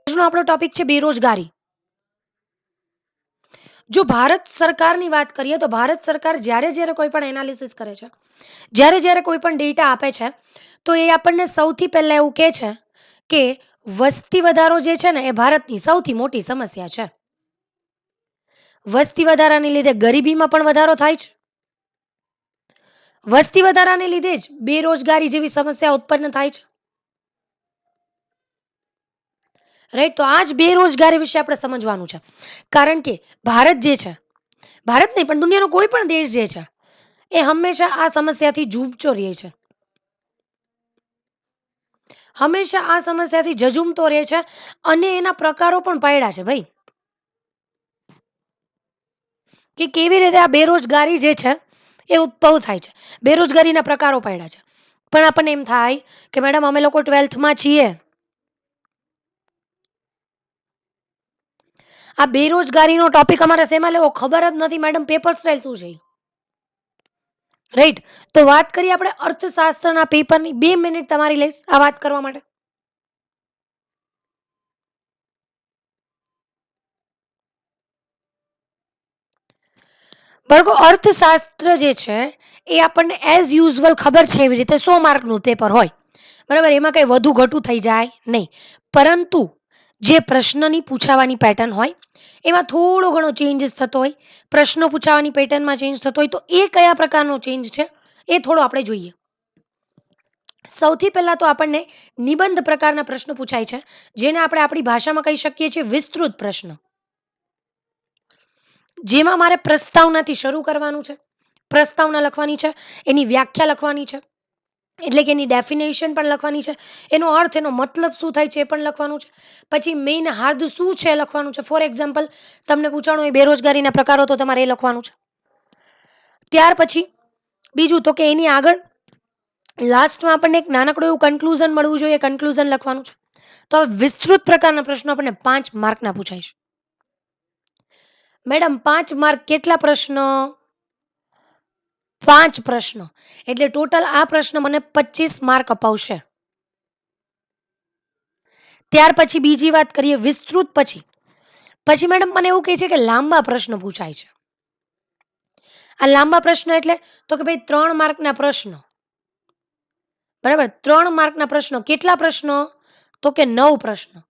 આજનો આપણો ટોપિક છે બેરોજગારી. જો ભારત સરકારની વાત કરીએ તો ભારત સરકાર જ્યારે કોઈ પણ એનાલિસિસ કરે છે, જ્યારે કોઈ પણ ડેટા આપે છે, તો એ આપણને સૌથી પહેલા એવું કહે છે કે વસ્તી વધારો જે છે ને એ ભારતની સૌથી મોટી સમસ્યા છે. વસ્તી વધારાને લીધે ગરીબીમાં પણ વધારો થાય છે. વસ્તી વધારાને લીધે જ બેરોજગારી જેવી સમસ્યા ઉત્પન્ન થાય છે. રાઈટ, તો આ જ બેરોજગારી વિશે આપણે સમજવાનું છે. કારણ કે ભારત જે છે, ભારત નહીં પણ દુનિયાનો કોઈ પણ દેશ જે છે એ હંમેશા આ સમસ્યાથી જૂਝતો રહે છે. હંમેશા આ સમસ્યાથી જજુમતો રહે છે અને એના પ્રકારો પણ પાડ્યા છે ભાઈ, કે કેવી રીતે આ બેરોજગારી જે છે એ ઉદ્ભવ થાય છે. બેરોજગારીના પ્રકારો પાડ્યા છે. પણ આપણને એમ થાય કે મેડમ અમે લોકો 12th છીએ. આ બેરોજગારીનો ટોપિક અમારે શેમાં લેવો ખબર જ નથી મેડમ, પેપર સ્ટાઇલ શું છે. રાઈટ, તો વાત કરીએ આપણે અર્થશાસ્ત્રના પેપરની. 2 મિનિટ તમારી લઈશ આ વાત કરવા માટે. બાળકો, અર્થશાસ્ત્ર જે છે એ આપણને એઝ યુઝ્યુઅલ ખબર છે એવી રીતે 100 માર્કનું પેપર હોય, બરાબર. એમાં કંઈ વધુ ઘટું થઈ જાય નહીં. પરંતુ જે પ્રશ્નની પૂછાવાની પેટર્ન હોય એમાં થોડો ઘણો ચેન્જીસ થતો હોય. પ્રશ્નો પૂછાવાની પેટર્નમાં ચેન્જ થતો હોય તો એ કયા પ્રકારનો ચેન્જ છે એ થોડો આપણે જોઈએ. સૌથી પહેલા તો આપણને નિબંધ પ્રકારના પ્રશ્નો પૂછાય છે, જેને આપણે આપણી ભાષામાં કહી શકીએ છીએ વિસ્તૃત પ્રશ્ન. જેમાં મારે પ્રસ્તાવનાથી શરૂ કરવાનું છે, પ્રસ્તાવના લખવાની છે, એની વ્યાખ્યા લખવાની છે, એટલે કે એની ડેફિનેશન પણ લખવાની છે, એનો અર્થ, એનો મતલબ શું થાય છે એ પણ લખવાનું છે. પછી મેઇન હાર્દ શું છે એ લખવાનું છે. ફોર એક્ઝામ્પલ, તમને પૂછાણું હોય બેરોજગારીના પ્રકારો, તો તમારે એ લખવાનું છે. ત્યાર પછી બીજું તો કે એની આગળ લાસ્ટમાં આપણને એક નાનકડું એવું કન્ક્લુઝન મળવું જોઈએ, કન્ક્લુઝન લખવાનું છે. તો વિસ્તૃત પ્રકારના પ્રશ્નો આપણને 5 માર્કના પૂછાય છે. મેડમ 5 માર્ક કેટલા પ્રશ્ન? 5 પ્રશ્નો, એટલે ટોટલ આ પ્રશ્ન મને 25 માર્ક અપાવશે. ત્યાર પછી બીજી વાત કરીએ વિસ્તૃત પછી. પછી મેડમ મને એવું કહે છે કે લાંબા પ્રશ્ન પૂછાય છે. આ લાંબા પ્રશ્ન એટલે તો કે ભાઈ 3 માર્કના પ્રશ્નો, બરાબર. 3 માર્કના પ્રશ્નો. કેટલા પ્રશ્નો? તો કે 9 પ્રશ્નો.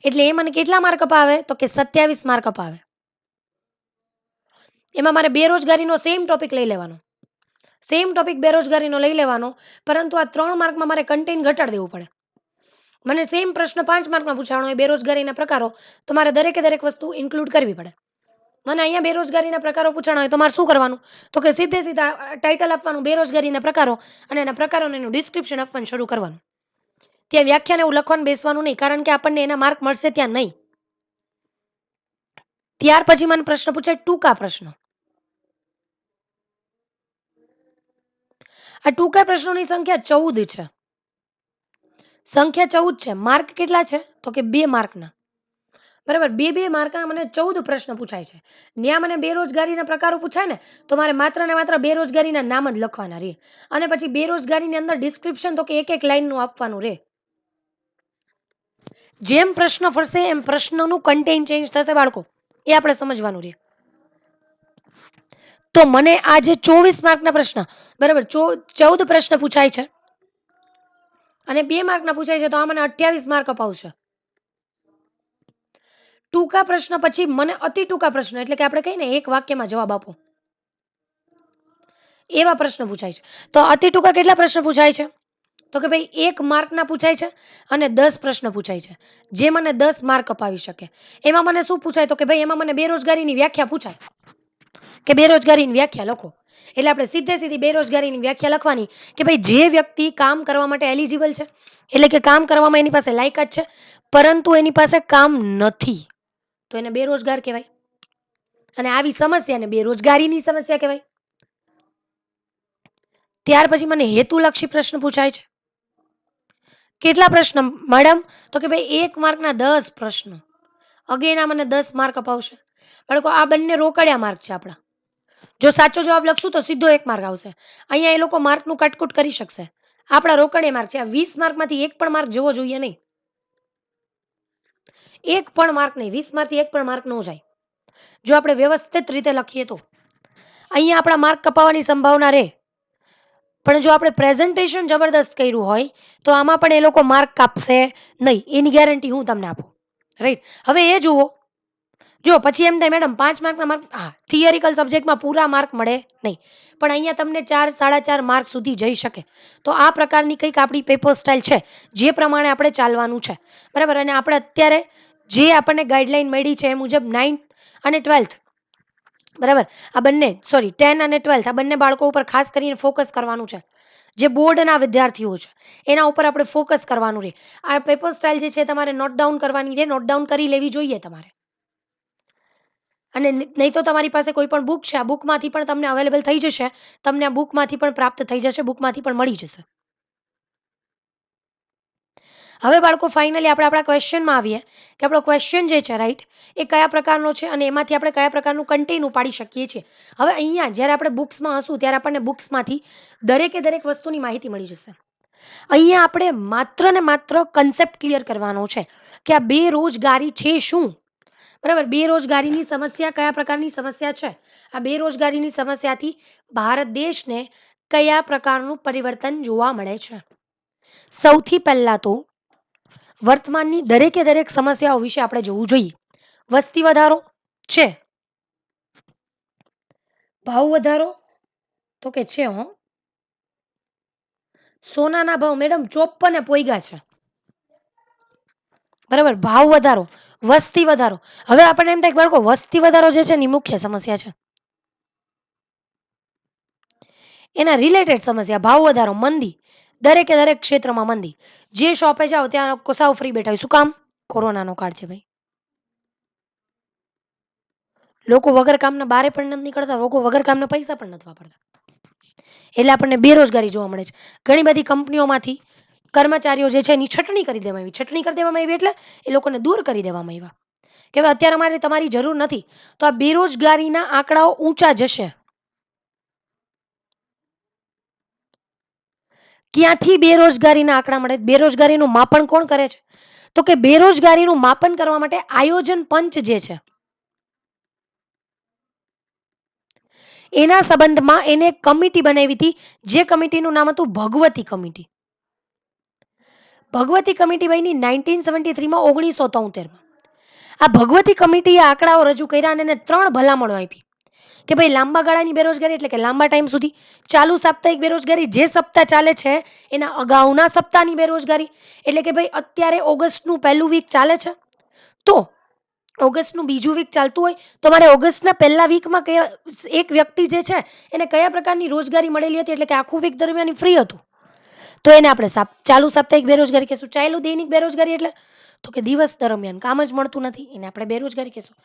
એટલે એ મને કેટલા માર્ક અપાવે? તો કે 27 માર્ક અપાવે. એમાં મારે બેરોજગારીનો સેમ ટોપિક લઈ લેવાનો, સેમ ટોપિક બેરોજગારીનો લઈ લેવાનો, પરંતુ આ 3 માર્કમાં મારે કન્ટેન્ટ ઘટાડી દેવું પડે. મને સેમ પ્રશ્ન 5 માર્કમાં પૂછાણો હોય બેરોજગારીના પ્રકારો, તો મારે દરેક વસ્તુ ઇન્ક્લુડ કરવી પડે. મને અહીંયા બેરોજગારીના પ્રકારો પૂછાણા હોય તો મારે શું કરવાનું? તો કે સીધા ટાઇટલ આપવાનું બેરોજગારીના પ્રકારો, અને એના પ્રકારોને એનું ડિસ્ક્રિપ્શન આપવાનું શરૂ કરવાનું. ત્યાં વ્યાખ્યાને એવું લખવાનું બેસવાનું નહીં, કારણ કે આપણને એના માર્ક મળશે ત્યાં નહીં. ત્યાર પછી મને પ્રશ્ન પૂછાય ટૂંકા પ્રશ્નો. આ ટૂંકા પ્રશ્નોની સંખ્યા 14 છે. સંખ્યા 14 છે. માર્ક કેટલા છે? તો કે 2 માર્કના. બરાબર, 2 માર્કના મને 14 પ્રશ્ન પૂછાય છે. ત્યાં મને બેરોજગારીના પ્રકારો પૂછાય ને, તો મારે માત્ર ને માત્ર બેરોજગારીના નામ જ લખવાના રહે. અને પછી બેરોજગારીની અંદર ડિસ્ક્રિપ્શન તો કે એક લાઈનનું આપવાનું રહે. જેમ પ્રશ્ન ફરશે એમ પ્રશ્નનું કન્ટેન્ટ ચેન્જ થશે બાળકો, એ આપણે સમજવાનું રહે. તો મને આ જે 24 માર્કના પ્રશ્ન, બરાબર, 14 પ્રશ્ન પૂછાય છે અને 2 માર્કના પૂછાય છે, તો આ મને 28 માર્ક અપાવશે. ટૂંકા પ્રશ્ન પછી મને અતિ ટૂંકા પ્રશ્ન, એટલે કે આપણે કહીએ ને 1 વાક્યમાં જવાબ આપો, એવા પ્રશ્ન પૂછાય છે. તો અતિ ટૂંકા કેટલા પ્રશ્ન પૂછાય છે? તો કે ભાઈ 1 માર્કના પૂછાય છે અને 10 પ્રશ્ન પૂછાય છે, જે મને 10 માર્ક અપાવી શકે. એમાં મને શું પૂછાય? તો કે ભાઈ એમાં મને બેરોજગારીની વ્યાખ્યા પૂછાય, કે બેરોજગારીની વ્યાખ્યા લખો. એટલે આપણે સીધી બેરોજગારીની વ્યાખ્યા લખવાની કે ભાઈ જે વ્યક્તિ કામ કરવા માટે એલિજિબલ છે, એટલે કે કામ કરવામાં એની પાસે લાયકાત છે, પરંતુ એની પાસે કામ નથી, તો એને બેરોજગાર કહેવાય. અને આવી સમસ્યાને બેરોજગારીની સમસ્યા કહેવાય. ત્યાર પછી મને હેતુલક્ષી પ્રશ્ન પૂછાય છે. કેટલા પ્રશ્ન મેડમ? તો કે ભાઈ 1 માર્કના 10 પ્રશ્નો. અગેન આ મને 10 માર્ક અપાવશે. બાળકો, આ બંને રોકડિયા માર્ક છે આપણા. જો સાચો જવાબ લખશું તો સીધો 1 માર્ક આવશે. અહીંયા એ લોકો માર્કનું કટકૂટ કરી શકશે. આપણા રોકડિયા માર્ક છે. આ 20 માર્કમાંથી એક પણ માર્ક જવો જોઈએ નહીં. એક પણ માર્ક નહીં, 20માંથી એક પણ માર્ક ન જાય જો આપણે વ્યવસ્થિત રીતે લખીએ તો. અહીંયા આપણા માર્ક કપાવવાની સંભાવના રહે, પણ જો આપણે પ્રેઝન્ટેશન જબરદસ્ત કર્યું હોય તો આમાં પણ એ લોકો માર્ક કાપશે નહીં, એની ગેરંટી હું તમને આપું. રાઈટ. હવે એ જુઓ, જો પછી એમ થાય મેડમ 5 માર્કના માર્ક, હા થિયરિકલ સબ્જેક્ટમાં પૂરા માર્ક મળે નહીં, પણ અહીંયા તમને 4, 4.5 માર્ક સુધી જઈ શકે. તો આ પ્રકારની કંઈક આપણી પેપર સ્ટાઇલ છે, જે પ્રમાણે આપણે ચાલવાનું છે. બરાબર. અને આપણે અત્યારે જે આપણને ગાઈડલાઈન મળી છે એ મુજબ 9th અને 12th, બરાબર, આ બંને, સોરી 10 અને 12th, આ બંને બાળકો ઉપર ખાસ કરીને ફોકસ કરવાનું છે. જે બોર્ડના વિદ્યાર્થીઓ છે એના ઉપર આપણે ફોકસ કરવાનું રહે. આ પેપર સ્ટાઇલ જે છે તમારે નોટ ડાઉન કરવાની છે, નોટ ડાઉન કરી લેવી જોઈએ તમારે. અને નહીં તો તમારી પાસે કોઈ પણ બુક છે, આ બુકમાંથી પણ તમને અવેલેબલ થઈ જશે, તમને આ બુકમાંથી પણ પ્રાપ્ત થઈ જશે, બુકમાંથી પણ મળી જશે. હવે બાળકો ફાઇનલી આપણે આપણા ક્વેશ્ચનમાં આવીએ કે આપણો ક્વેશ્ચન જે છે, રાઈટ, એ કયા પ્રકારનો છે અને એમાંથી આપણે કયા પ્રકારનું કન્ટેન્ટ ઉપાડી શકીએ છીએ. હવે અહીંયા જ્યારે આપણે બુક્સમાં હશું ત્યારે આપણને બુક્સમાંથી દરેકે દરેક વસ્તુની માહિતી મળી જશે. અહીંયા આપણે માત્ર ને માત્ર કન્સેપ્ટ ક્લિયર કરવાનો છે કે આ બેરોજગારી છે શું. બરાબર. બેરોજગારીની સમસ્યા કયા પ્રકારની સમસ્યા છે, આ બેરોજગારીની સમસ્યાથી ભારત દેશને કયા પ્રકારનું પરિવર્તન જોવા મળે છે. સૌથી પહેલા તો વર્તમાનની દરેકે દરેક સમસ્યાઓ વિશે આપણે જોવું જોઈએ. વસ્તી વધારો છે, ભાવ વધારો તો કે છે હો, સોનાના ભાવ મેડમ 54 પોઈગા છે. બરાબર. ભાવ વધારો, વસ્તી વધારો. હવે આપણને એમ થાય કે બાળકો વસ્તી વધારો જે છે એની મુખ્ય સમસ્યા છે, એના રિલેટેડ સમસ્યા ભાવ વધારો, મંદી, દરેકે દરેક ક્ષેત્રમાં મંદી. જે શોપે જાઓ ત્યાં સાવ ફ્રી બેઠા હોય. શું કામ? કોરોનાનો કાળ છે ભાઈ. લોકો વગર કામના બારે પણ નથી નીકળતા, લોકો વગર કામના પૈસા પણ નથી વાપરતા, એટલે આપણને બેરોજગારી જોવા મળે છે. ઘણી બધી કંપનીઓમાંથી કર્મચારીઓ જે છે એની છટણી કરી દેવામાં આવી. છટણી કરી દેવામાં આવી એટલે એ લોકોને દૂર કરી દેવામાં આવ્યા કે હવે અત્યારે અમારે તમારી જરૂર નથી. તો આ બેરોજગારીના આંકડાઓ ઊંચા જશે. ક્યાંથી બેરોજગારીના આંકડા મળે? બેરોજગારીનું માપન કોણ કરે છે? તો કે બેરોજગારીનું માપન કરવા માટે આયોજન પંચ જે છે એના સંબંધમાં એને કમિટી બનાવી હતી, જે કમિટીનું નામ હતું ભગવતી કમિટી. ભગવતી કમિટી બની 1973માં, 1973માં. આ ભગવતી કમિટીએ આંકડાઓ રજૂ કર્યા અને એને 3 ભલામણો આપી કે ભાઈ લાંબા ગાળાની બેરોજગારી એટલે કે લાંબા ટાઈમ સુધી, ચાલુ સાપ્તાહિક બેરોજગારી જે સપ્તાહ ચાલે છે એના અગાઉના સપ્તાહની બેરોજગારી, એટલે કે ભાઈ અત્યારે ઓગસ્ટનું પહેલું વીક ચાલે છે તો ઓગસ્ટનું બીજું વીક ચાલતું હોય તો મારે ઓગસ્ટના પહેલા વીકમાં એક વ્યક્તિ જે છે એને કયા પ્રકારની રોજગારી મળેલી હતી, એટલે કે આખું વીક દરમિયાન ફ્રી હતું, તો એને આપણે ચાલુ સાપ્તાહિક બેરોજગારી કહેશું. ચાલુ દૈનિક બેરોજગારી એટલે તો કે દિવસ દરમિયાન કામ જ મળતું નથી, એને આપણે બેરોજગારી કહેશું.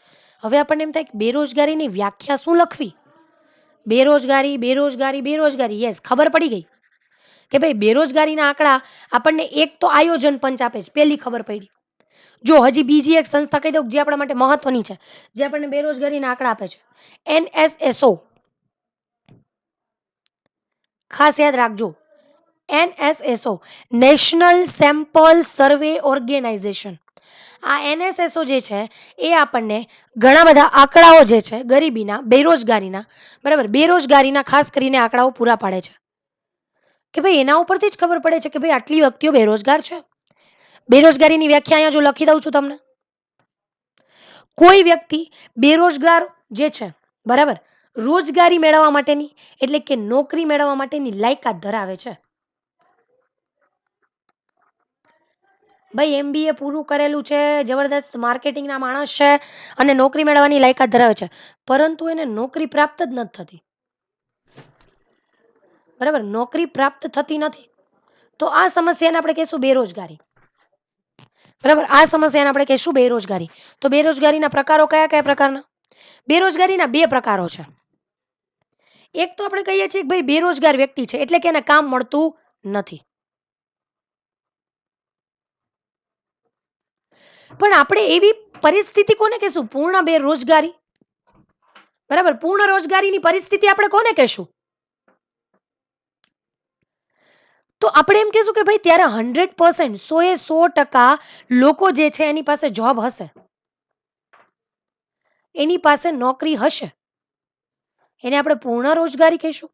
હવે આપણને એમ થાય કે બેરોજગારીની વ્યાખ્યા શું લખવી? બેરોજગારી, બેરોજગારી, બેરોજગારી, યસ, ખબર પડી ગઈ કે ભાઈ બેરોજગારીના આંકડા આપણને એક તો આયોજન પંચ આપે છે, પહેલી ખબર પડી. જો હજી બીજી એક સંસ્થા કહી દઉં જે આપણા માટે મહત્વની છે, જે આપણને બેરોજગારીના આંકડા આપે છે, NSSO. ખાસ યાદ રાખજો, NSSO, નેશનલ સેમ્પલ સર્વે ઓર્ગેનાઇઝેશન. આ NSSO જે છે એ આપણને ઘણા બધા આંકડાઓ જે છે ગરીબીના, બેરોજગારીના, બરાબર, બેરોજગારીના ખાસ કરીને આંકડાઓ પૂરા પાડે છે કે ભાઈ એના ઉપરથી જ ખબર પડે છે કે ભાઈ આટલી વ્યક્તિઓ બેરોજગાર છે. બેરોજગારીની વ્યાખ્યા અહીંયા જો લખી દઉં છું તમને. કોઈ વ્યક્તિ બેરોજગાર જે છે, બરાબર, રોજગારી મેળવવા માટેની એટલે કે નોકરી મેળવવા માટેની લાયકાત ધરાવે છે. ભાઈ MBA પૂરું કરેલું છે, જબરદસ્ત માર્કેટિંગના માણસ છે અને નોકરી મેળવવાની લાયકાત ધરાવે છે, પરંતુ એને નોકરી પ્રાપ્ત જ નથી થતી. બરાબર, નોકરી પ્રાપ્ત થતી નથી તો આ સમસ્યાને આપણે કહીશું બેરોજગારી. બરાબર, આ સમસ્યાને આપણે કહીશું બેરોજગારી. તો બેરોજગારીના પ્રકારો કયા કયા પ્રકારના? બેરોજગારીના 2 પ્રકારો છે. એક તો આપણે કહીએ છીએ કે ભાઈ બેરોજગાર વ્યક્તિ છે એટલે કે એને કામ મળતું નથી. પણ આપણે એવી પરિસ્થિતિ કોને કહેશું? પૂર્ણ બેરોજગારી. બરાબર, પૂર્ણ રોજગારીની પરિસ્થિતિ આપણે કોને કહેશું? તો આપણે એમ કહીશું કે ભાઈ ત્યારે 100% 100% લોકો જે છે એની પાસે જોબ હશે, એની પાસે નોકરી હશે, એને આપણે પૂર્ણ રોજગારી કહીશું.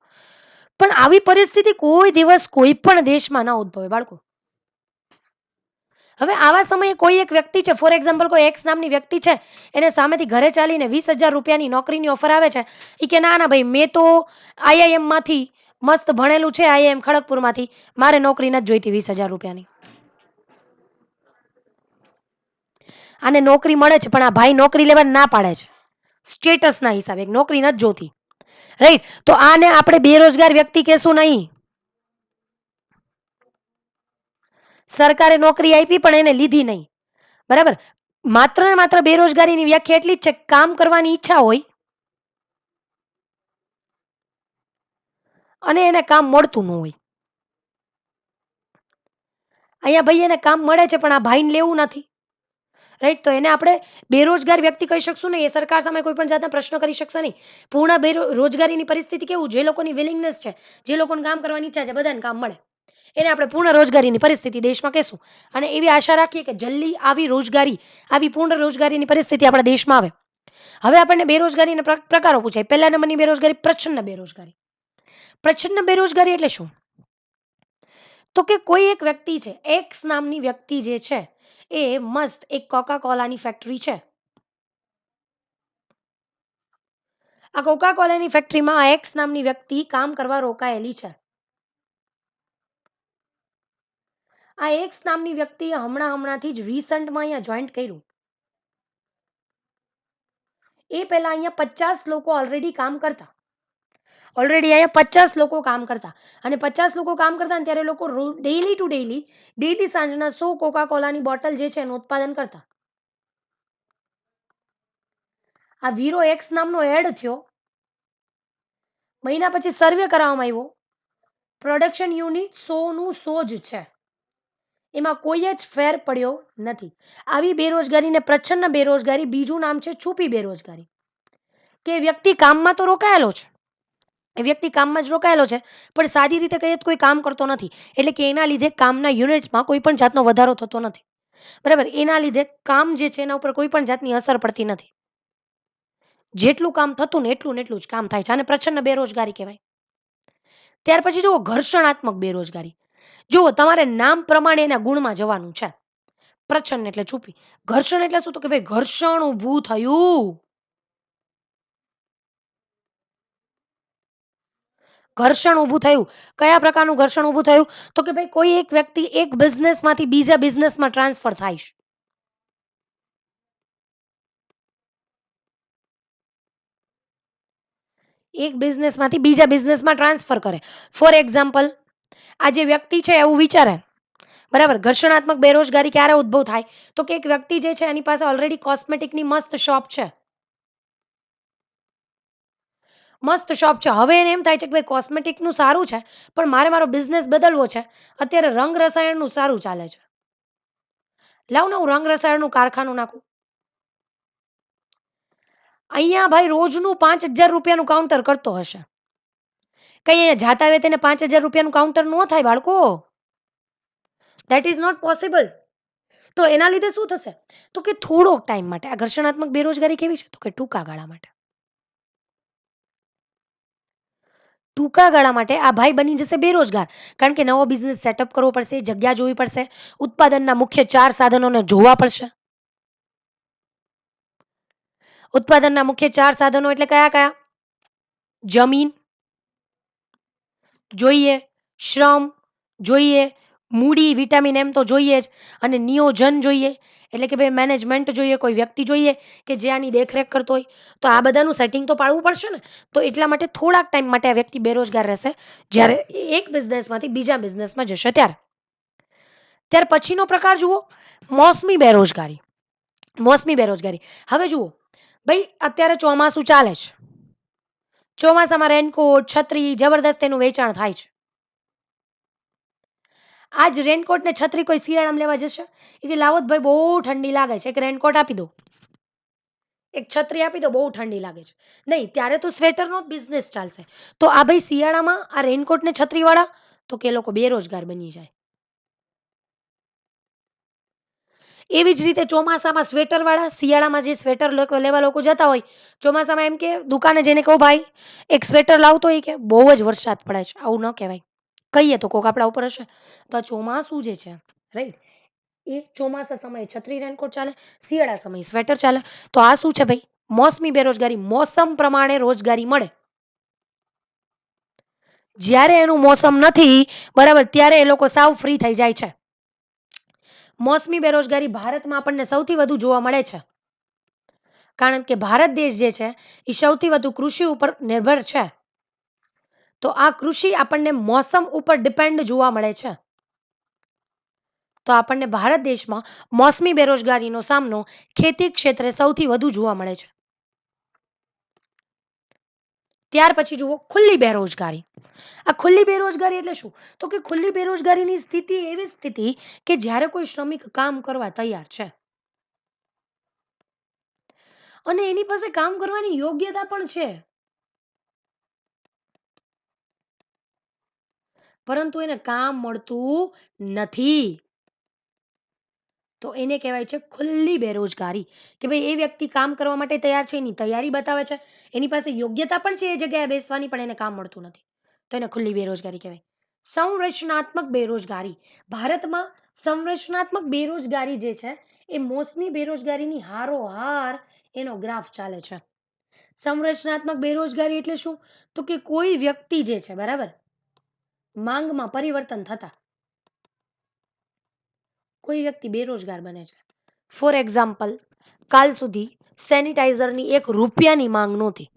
પણ આવી પરિસ્થિતિ કોઈ દિવસ કોઈ પણ દેશમાં ના ઉદ્ભવે બાળકો. હવે આવા સમયે કોઈ એક વ્યક્તિ છે, ફોર એક્ઝામ્પલ કોઈ એક્સ નામની વ્યક્તિ છે, એને સામેથી ઘરે ચાલીને 20,000 રૂપિયાની નોકરીની ઓફર આવે છે. એ કે ના ના ભાઈ, મેં તો આઈઆઈએમમાંથી મસ્ત ભણેલું છે, આઈઆઈએમ ખડગપુરમાંથી, મારે નોકરી નથી જોઈતી 20,000 રૂપિયાની. આને નોકરી મળે છે પણ આ ભાઈ નોકરી લેવા ના પાડે છે સ્ટેટસના હિસાબે, નોકરી નથી જોતી. રાઈટ, તો આને આપણે બેરોજગાર વ્યક્તિ કહેશું નહીં. સરકારે નોકરી આપી પણ એને લીધી નહીં. બરાબર. માત્ર ને માત્ર બેરોજગારીની વ્યાખ્યા એટલી જ છે, કામ કરવાની ઈચ્છા હોય અને એને કામ મળતું ન હોય. અહીંયા ભાઈ એને કામ મળે છે પણ આ ભાઈને લેવું નથી. રાઈટ, તો એને આપણે બેરોજગાર વ્યક્તિ કહી શકશું નહીં. એ સરકાર સામે કોઈ પણ જાતના પ્રશ્ન કરી શકશે નહીં. પૂર્ણ બેરોજગારીની પરિસ્થિતિ કેવું, જે લોકોની વિલિંગનેસ છે, જે લોકોને કામ કરવાની ઈચ્છા છે, બધાને કામ મળે, એને આપણે પૂર્ણ રોજગારીની પરિસ્થિતિ દેશમાં કહેશું. અને એવી આશા રાખીએ કે જલ્દી આવી રોજગારી, આવી પૂર્ણ રોજગારીની પરિસ્થિતિ આપણા દેશમાં આવે. હવે આપણને બેરોજગારીના પ્રકારો પૂછાય. પહેલા નંબરની બેરોજગારી પ્રચ્છન્ન બેરોજગારી. પ્રચ્છન્ન બેરોજગારી એટલે શું? તો કે કોઈ એક વ્યક્તિ છે, એક્સ નામની વ્યક્તિ જે છે, એ મસ્ત એક કોકા કોલાની ફેક્ટરી છે. આ કોકા કોલાની ફેક્ટરીમાં આ એક્સ નામની વ્યક્તિ કામ કરવા રોકાયેલી છે. આ એક્સ નામની વ્યક્તિએ હમણાંથી જ રિસન્ટમાં અહીંયા જોઈન્ટ કર્યું. એ પહેલા અહીંયા 50 લોકો ઓલરેડી કામ કરતા. ઓલરેડી અહીંયા 50 લોકો કામ કરતા. અને 50 લોકો કામ કરતા ને ત્યારે લોકો ડેઈલી ટુ ડેઈલી સાંજના 100 કોકા કોલાની બોટલ જે છે એનું ઉત્પાદન કરતા. આ વીરો એક્સ નામનો એડ થયો. મહિના પછી સર્વે કરાવવામાં આવ્યો. પ્રોડક્શન યુનિટ 100નું 100 જ છે. એમાં કોઈ જ ફેર પડ્યો નથી. આવી બેરોજગારીને પ્રચ્છન્ન બેરોજગારી, બીજું નામ છે છુપી બેરોજગારી. કે વ્યક્તિ કામમાં તો રોકાયેલો છે, એ વ્યક્તિ કામમાં જ રોકાયેલો છે, પણ સાદી રીતે કહીએ તો કોઈ કામ કરતો નથી. એટલે કે એના લીધે કામના યુનિટ્સમાં કોઈ પણ જાતનો વધારો થતો નથી. બરાબર, એના લીધે કામ જે છે એના ઉપર કોઈ પણ જાતની અસર પડતી નથી. જેટલું કામ થતું ને એટલું જ કામ થાય છે. આને પ્રચ્છન્ન બેરોજગારી કહેવાય. ત્યાર પછી જુઓ ઘર્ષણાત્મક બેરોજગારી. જુઓ, તમારે નામ પ્રમાણે એના ગુણમાં જવાનું છે. પ્રચ્છન્ન એટલે છુપી. ઘર્ષણ એટલે શું? તો કે ભાઈ ઘર્ષણ ઊભું થયું. ઘર્ષણ ઊભું થયું. કયા પ્રકારનું ઘર્ષણ ઊભું થયું? તો કે ભાઈ કોઈ એક વ્યક્તિ એક બિઝનેસમાંથી બીજા બિઝનેસમાં ટ્રાન્સફર થાય છે. એક બિઝનેસમાંથી બીજા બિઝનેસમાં ટ્રાન્સફર કરે. ફોર એક્ઝામ્પલ, આ જે વ્યક્તિ છે એવું વિચારે, બરાબર. ઘર્ષણાત્મક બેરોજગારી ક્યારે ઉદ્ભવ થાય? તો કે એક વ્યક્તિ જે છે એની પાસે ઓલરેડી કોસ્મેટિકની મસ્ત શોપ છે. મસ્ત શોપ છે. હવે એને એમ થાય છે કે ભાઈ કોસ્મેટિકનું સારું છે, પણ મારે મારો બિઝનેસ બદલવો છે. અત્યારે રંગ રસાયણનું સારું ચાલે છે. લાવ ને હું રંગ રસાયણનું કારખાનું નાખું. અહીંયા ભાઈ રોજનું 5,000 રૂપિયાનું કાઉન્ટર કરતો હશે. કઈ અહીંયા જાતા આવે તેને 5,000 રૂપિયાનું કાઉન્ટર ન થાય બાળકો. That is not possible. તો એના લીધે શું થશે? તો કે થોડોક ટાઈમ માટે આ ઘર્ષણાત્મક બેરોજગારી કેવી છે? તો કે ટૂંકા ગાળા માટે. ટૂંકા ગાળા માટે આ ભાઈ બની જશે બેરોજગાર. કારણ કે નવો બિઝનેસ સેટઅપ કરવો પડશે, જગ્યા જોવી પડશે, ઉત્પાદનના મુખ્ય 4 સાધનોને જોવા પડશે. ઉત્પાદનના મુખ્ય 4 સાધનો એટલે કયા કયા? જમીન જોઈએ, શ્રમ જોઈએ, મૂડી વિટામિન એમ તો જોઈએ જ, અને નિયોજન જોઈએ. એટલે કે ભાઈ મેનેજમેન્ટ જોઈએ, કોઈ વ્યક્તિ જોઈએ કે જે આની દેખરેખ કરતો હોય. તો આ બધાનું સેટિંગ તો પાડવું પડશે ને. તો એટલા માટે થોડાક ટાઈમ માટે આ વ્યક્તિ બેરોજગાર રહેશે, જ્યારે એક બિઝનેસમાંથી બીજા બિઝનેસમાં જશે ત્યારે. ત્યાર પછીનો પ્રકાર જુઓ, મોસમી બેરોજગારી. મોસમી બેરોજગારી. હવે જુઓ ભાઈ, અત્યારે ચોમાસું ચાલે છે. ચોમાસામાં રેનકોટ, છત્રી જબરદસ્ત એનું વેચાણ થાય છે. આજ રેનકોટ ને છત્રી કોઈ શિયાળામાં લેવા જશે? એ કે લાવો જ ભાઈ, બહુ ઠંડી લાગે છે, એક રેનકોટ આપી દો, એક છત્રી આપી દો, બહુ ઠંડી લાગે છે. નહીં, ત્યારે તો સ્વેટરનો જ બિઝનેસ ચાલશે. તો આ ભાઈ શિયાળામાં આ રેનકોટ ને છત્રીવાળા તો કે એ લોકો બેરોજગાર બની જાય. એવી જ રીતે ચોમાસામાં સ્વેટરવાળા, શિયાળામાં જે સ્વેટર લેવા લોકો જતા હોય, ચોમાસામાં એમ કે દુકાને જઈને કહો ભાઈ એક સ્વેટર લાવતો હોય કે બહુ જ વરસાદ પડે છે, આવું ન કહેવાય. કહીએ તો કોક આપણા ઉપર હશે. તો આ ચોમાસું જે છે, રાઈટ, એ ચોમાસા સમયે છત્રી રેનકોટ ચાલે, શિયાળા સમયે સ્વેટર ચાલે. તો આ શું છે ભાઈ? મોસમી બેરોજગારી. મોસમ પ્રમાણે રોજગારી મળે. જ્યારે એનું મોસમ નથી બરાબર, ત્યારે એ લોકો સાવ ફ્રી થઈ જાય છે. મોસમી બેરોજગારી ભારતમાં આપણને સૌથી વધુ જોવા મળે છે, કારણ કે ભારત દેશ જે છે એ સૌથી વધુ કૃષિ ઉપર નિર્ભર છે. તો આ કૃષિ આપણને મોસમ ઉપર ડિપેન્ડ જોવા મળે છે. તો આપણને ભારત દેશમાં મોસમી બેરોજગારીનો સામનો ખેતી ક્ષેત્રે સૌથી વધુ જોવા મળે છે. ત્યાર પછી જુઓ ખુલ્લી બેરોજગારી. આ ખુલ્લી બેરોજગારી એટલે શું? તો કે ખુલ્લી બેરોજગારીની સ્થિતિ એવી સ્થિતિ કે જ્યારે કોઈ શ્રમિક કામ કરવા તૈયાર છે અને એની પાસે કામ કરવાની યોગ્યતા પણ છે, પરંતુ એને કામ મળતું નથી, તો એને કહેવાય છે ખુલ્લી બેરોજગારી. કે ભાઈ એ વ્યક્તિ કામ કરવા માટે તૈયાર છે, એની તૈયારી બતાવે છે, એની પાસે યોગ્યતા પણ છે એ જગ્યાએ બેસવાની, પણ એને કામ મળતું નથી, તો એને ખુલ્લી બેરોજગારી કહેવાય. સંરચનાત્મક બેરોજગારી. ભારતમાં સંરચનાત્મક બેરોજગારી જે છે એ મોસમી બેરોજગારીની હારોહાર એનો ગ્રાફ ચાલે છે. સંરચનાત્મક બેરોજગારી એટલે શું? તો કે કોઈ વ્યક્તિ જે છે બરાબર, માંગમાં પરિવર્તન થતા કોઈ વ્યક્તિ બેરોજગાર બને છે. ફોર એક્ઝામ્પલ, કાલ સુધી સેનિટાઈઝરની ₹1 માંગ નહોતી,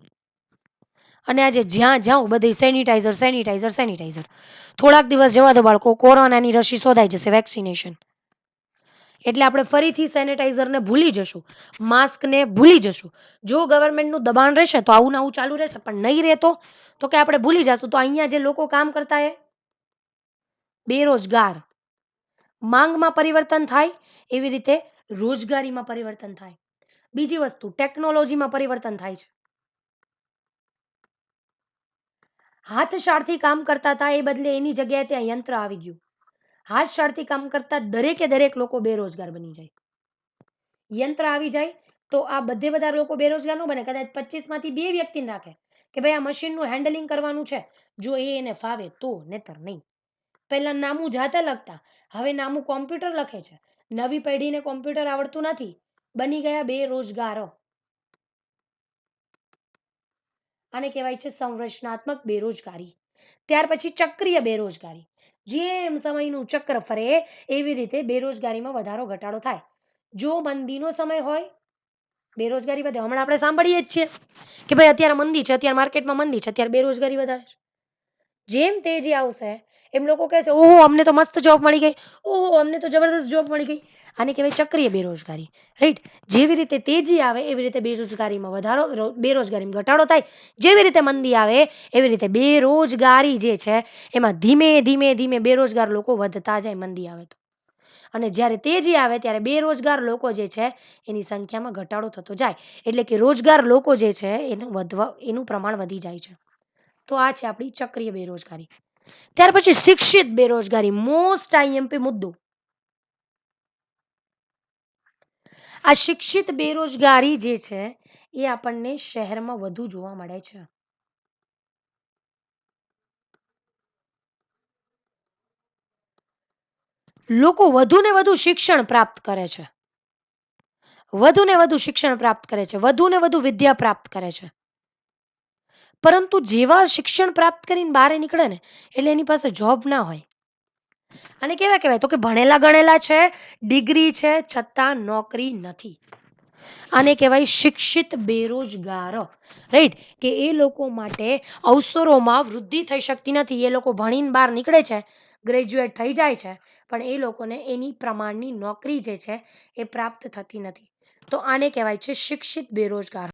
અને આજે જ્યાં જાઉં બધે સેનિટાઈઝર સેનિટાઈઝર સેનિટાઈઝર. થોડાક દિવસ જવા દો બાળકો, કોરોનાની રસી શોધાઈ જશે, વેક્સિનેશન. એટલે આપણે ફરીથી સેનિટાઈઝરને ભૂલી જશું, માસ્કને ભૂલી જશું. જો ગવર્મેન્ટનું દબાણ રહેશે તો આવું ને આવું ચાલુ રહેશે, પણ નહીં રહેતો તો કે આપણે ભૂલી જશું. તો અહીંયા જે લોકો કામ કરતા એ બેરોજગાર. માંગમાં પરિવર્તન થાય એવી રીતે રોજગારીમાં પરિવર્તન થાય. બીજી વસ્તુ, ટેકનોલોજીમાં પરિવર્તન થાય છે. હાથશાળથી કામ કરતા હતા એ બદલે એની જગ્યાએ ત્યાં યંત્ર આવી ગયું. હાથશાળથી કામ કરતા દરેક લોકો બેરોજગાર બની જાય. યંત્ર આવી જાય તો આ બધા લોકો બેરોજગાર ન બને. કદાચ 25 માંથી 2 વ્યક્તિને રાખે કે ભાઈ આ મશીનનું હેન્ડલિંગ કરવાનું છે, જો એને ફાવે તો, નહીતર નહીં. પહેલા નામું જાતે લખતા, હવે નામું કોમ્પ્યુટર લખે છે. નવી પેઢીને કોમ્પ્યુટર આવડતું નથી, બની ગયા બેરોજગારો. આને કહેવાય છે સંરચનાત્મક બેરોજગારી. ત્યાર પછી ચક્રીય બેરોજગારી. જેમ સમયનું ચક્ર ફરે એવી રીતે બેરોજગારીમાં વધારો ઘટાડો થાય. જો મંદીનો સમય હોય, બેરોજગારી વધે. હમણાં આપણે સાંભળીએ જ છીએ કે ભાઈ અત્યારે મંદી છે, અત્યારે માર્કેટમાં મંદી છે, અત્યારે બેરોજગારી વધારે છે. જેમ તેજી આવશે એમ લોકો કહે છે ઓહો અમને તો મસ્ત જોબ મળી ગઈ, ઓહો અમને તો જબરદસ્ત જોબ મળી ગઈ. આને કહેવાય ચક્રીય બેરોજગારી, રાઈટ. જેવી રીતે તેજી આવે એવી રીતે બેરોજગારીમાં વધારો, બેરોજગારીમાં ઘટાડો થાય. જેવી રીતે મંદી આવે એવી રીતે બેરોજગારી જે છે એમાં ધીમે ધીમે ધીમે બેરોજગાર લોકો વધતા જાય મંદી આવે તો. અને જ્યારે તેજી આવે ત્યારે બેરોજગાર લોકો જે છે એની સંખ્યામાં ઘટાડો થતો જાય. એટલે કે રોજગાર લોકો જે છે એનું પ્રમાણ વધી જાય છે. તો આ છે આપણી ચક્રીય બેરોજગારી. ત્યાર પછી શિક્ષિત બેરોજગારી, મોસ્ટ આઈએમપી મુદ્દો. આ શિક્ષિત બેરોજગારી જે છે એ આપણને શહેરમાં વધુ જોવા મળે છે. લોકો વધુ ને વધુ શિક્ષણ પ્રાપ્ત કરે છે, વધુ ને વધુ શિક્ષણ પ્રાપ્ત કરે છે, વધુ ને વધુ વિદ્યા પ્રાપ્ત કરે છે. પરંતુ જેવા શિક્ષણ પ્રાપ્ત કરીને બહાર નીકળે ને એટલે એની પાસે જોબ ના હોય. અને કેવા કહેવાય? તો કે ભણેલા ગણેલા છે, ડિગ્રી છે, છતાં નોકરી નથી. આને કહેવાય શિક્ષિત બેરોજગાર, રાઈટ. કે એ લોકો માટે અવસરોમાં વૃદ્ધિ થઈ શકતી નથી. એ લોકો ભણીને બહાર નીકળે છે, ગ્રેજ્યુએટ થઈ જાય છે, પણ એ લોકોને એની પ્રમાણની નોકરી જે છે એ પ્રાપ્ત થતી નથી. તો આને કહેવાય છે શિક્ષિત બેરોજગાર.